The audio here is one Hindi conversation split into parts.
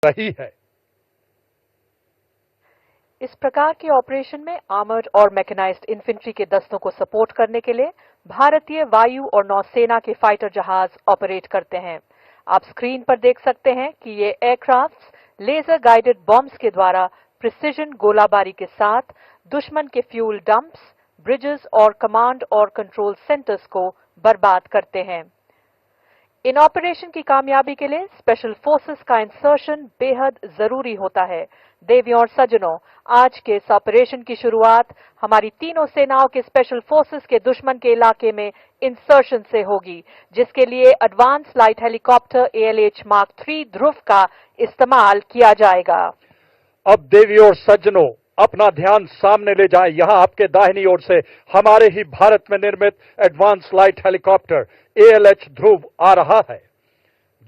रही है। इस प्रकार के ऑपरेशन में आर्मर्ड और मैकेनाइज्ड इन्फेंट्री के दस्तों को सपोर्ट करने के लिए भारतीय वायु और नौसेना के फाइटर जहाज ऑपरेट करते हैं। आप स्क्रीन पर देख सकते हैं कि ये एयरक्राफ्ट्स लेजर गाइडेड बॉम्ब्स के द्वारा प्रिसिजन गोलाबारी के साथ दुश्मन के फ्यूल डंप्स, ब्रिजेस और कमांड और कंट्रोल सेंटर्स को बर्बाद करते हैं। इन ऑपरेशन की कामयाबी के लिए स्पेशल फोर्सेस का इंसर्शन बेहद जरूरी होता है। देवियों और सज्जनों, आज के इस ऑपरेशन की शुरुआत हमारी तीनों सेनाओं के स्पेशल फोर्सेस के दुश्मन के इलाके में इंसर्शन से होगी, जिसके लिए advance light helicopter ALH Mark 3 ध्रुव का इस्तेमाल किया जाएगा। अब देवियों और सज्जनों, अपना ध्यान सामने ले जाएं। यहां आपके दाहिनी ओर से हमारे ही भारत में निर्मित एडवांस लाइट हेलीकॉप्टर ALH ध्रुव आ रहा है,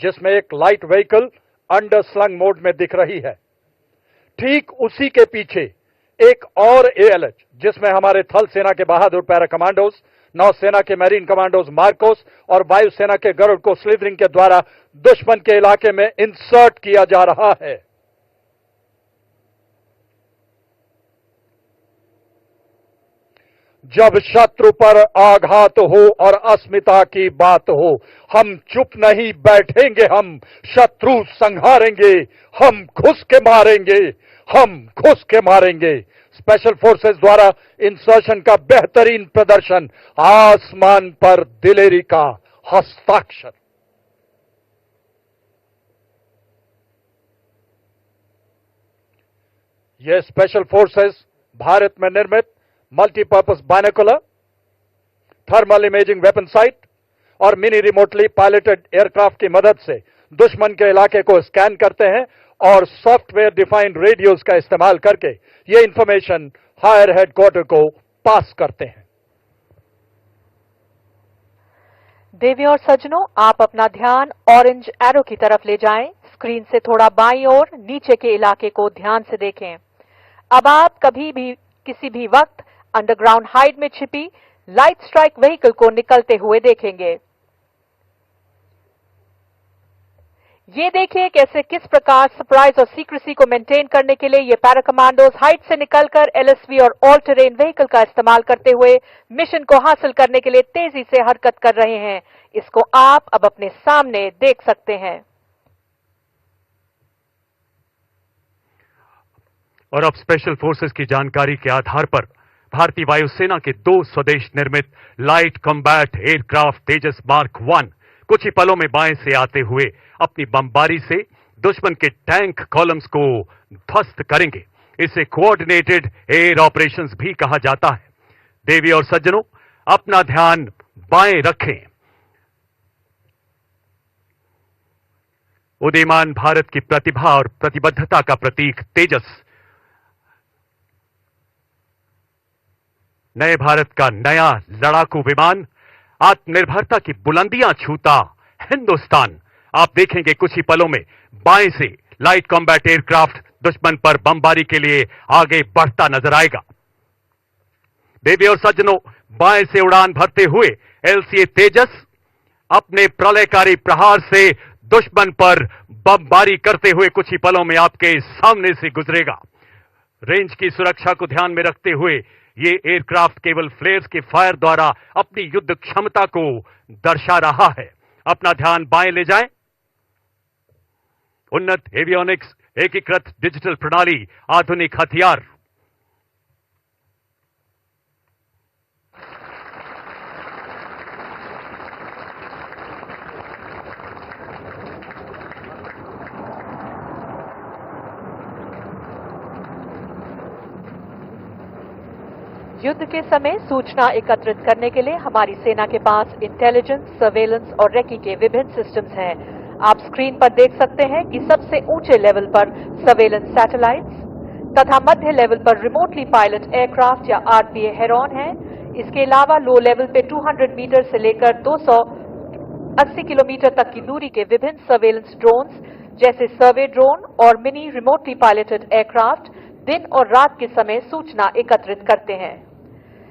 जिसमें एक light vehicle under slung mode में दिख रही है। ठीक उसी के पीछे एक और ALH, जिसमें हमारे थल सेना के बहादुर पैरा कमांडोज, नौसेना के मैरीन कमांडोज मार्कोस और वायुसेना के गरुड़ को स्लिदरिंग के द्वारा दुश्मन के इलाके में इंसर्ट किया जा रहा है। जब शत्रु पर आघात हो और अस्मिता की बात हो, हम चुप नहीं बैठेंगे, हम शत्रु संहारेंगे, हम घुस के मारेंगे, हम घुस के मारेंगे। स्पेशल फोर्सेस द्वारा इंसर्शन का बेहतरीन प्रदर्शन, आसमान पर दिलेरी का हस्ताक्षर। यह स्पेशल फोर्सेस भारत में निर्मित multipurpose binocular, thermal imaging weapon site और मिनी रिमोटली पायलटेड एयरक्राफ्ट की मदद से दुश्मन के इलाके को स्कैन करते हैं और सॉफ्टवेयर डिफाइंड रेडियोज का इस्तेमाल करके ये इंफॉर्मेशन हायर हेडक्वार्टर को पास करते हैं। देवियों और सज्जनों, आप अपना ध्यान ऑरेंज एरो की तरफ ले जाएं। स्क्रीन से थोड़ा बाईं ओर नीचे के इलाके को ध्यान से देखें। अब आप कभी भी किसी भी वक्त अंडरग्राउंड हाइड में छिपी लाइट स्ट्राइक व्हीकल को निकलते हुए देखेंगे। ये देखिए कैसे किस प्रकार सरप्राइज और सीक्रेसी को मेंटेन करने के लिए ये पैरा कमांडोज हाइट से निकलकर LSV और ऑल टेरेन व्हीकल का इस्तेमाल करते हुए मिशन को हासिल करने के लिए तेजी से हरकत कर रहे हैं। इसको आप अब अपने सामने देख सकते हैं। और अब स्पेशल फोर्सेस की जानकारी के आधार पर भारतीय वायुसेना के 2 स्वदेश निर्मित लाइट कॉम्बैट एयरक्राफ्ट तेजस मार्क 1 कुछ ही पलों में बाएं से आते हुए अपनी बमबारी से दुश्मन के टैंक कॉलम्स को ध्वस्त करेंगे। इसे कोऑर्डिनेटेड एयर ऑपरेशंस भी कहा जाता है। देवी और सज्जनों, अपना ध्यान बाएं रखें। उदीयमान भारत की प्रतिभा और प्रतिबद्धता का प्रतीक तेजस नए भारत का नया लड़ाकू विमान, आत्मनिर्भरता की बुलंदियां छूता हिंदुस्तान। आप देखेंगे कुछ ही पलों में बाएं से लाइट कॉम्बैट एयरक्राफ्ट दुश्मन पर बमबारी के लिए आगे बढ़ता नजर आएगा। देवी और सज्जनों, बाएं से उड़ान भरते हुए LCA तेजस अपने प्रलयकारी प्रहार से दुश्मन पर बमबारी करते हुए कुछ ही पलों में आपके सामने से गुजरेगा। रेंज की सुरक्षा को ध्यान में रखते हुए ये एयरक्राफ्ट केवल फ्लेयर्स के फायर द्वारा अपनी युद्ध क्षमता को दर्शा रहा है। अपना ध्यान बाएं ले जाएं। उन्नत एवियोनिक्स, एकीकृत डिजिटल प्रणाली, आधुनिक हथियार। युद्ध के समय सूचना एकत्रित करने के लिए हमारी सेना के पास इंटेलिजेंस, सर्वेलेंस और रेकी के विभिन्न सिस्टम्स हैं। आप स्क्रीन पर देख सकते हैं कि सबसे ऊंचे लेवल पर सर्वेलेंस सैटेलाइट्स तथा मध्य लेवल पर रिमोटली पायलट एयरक्राफ्ट या RPA हेरॉन है। इसके अलावा लो लेवल पे 200 मीटर से लेकर 280 किलोमीटर तक की दूरी के विभिन्न सर्वेलेंस ड्रोन्स जैसे सर्वे ड्रोन और मिनी रिमोटली पायलटेड एयरक्राफ्ट दिन और रात के समय सूचना एकत्रित करते हैं।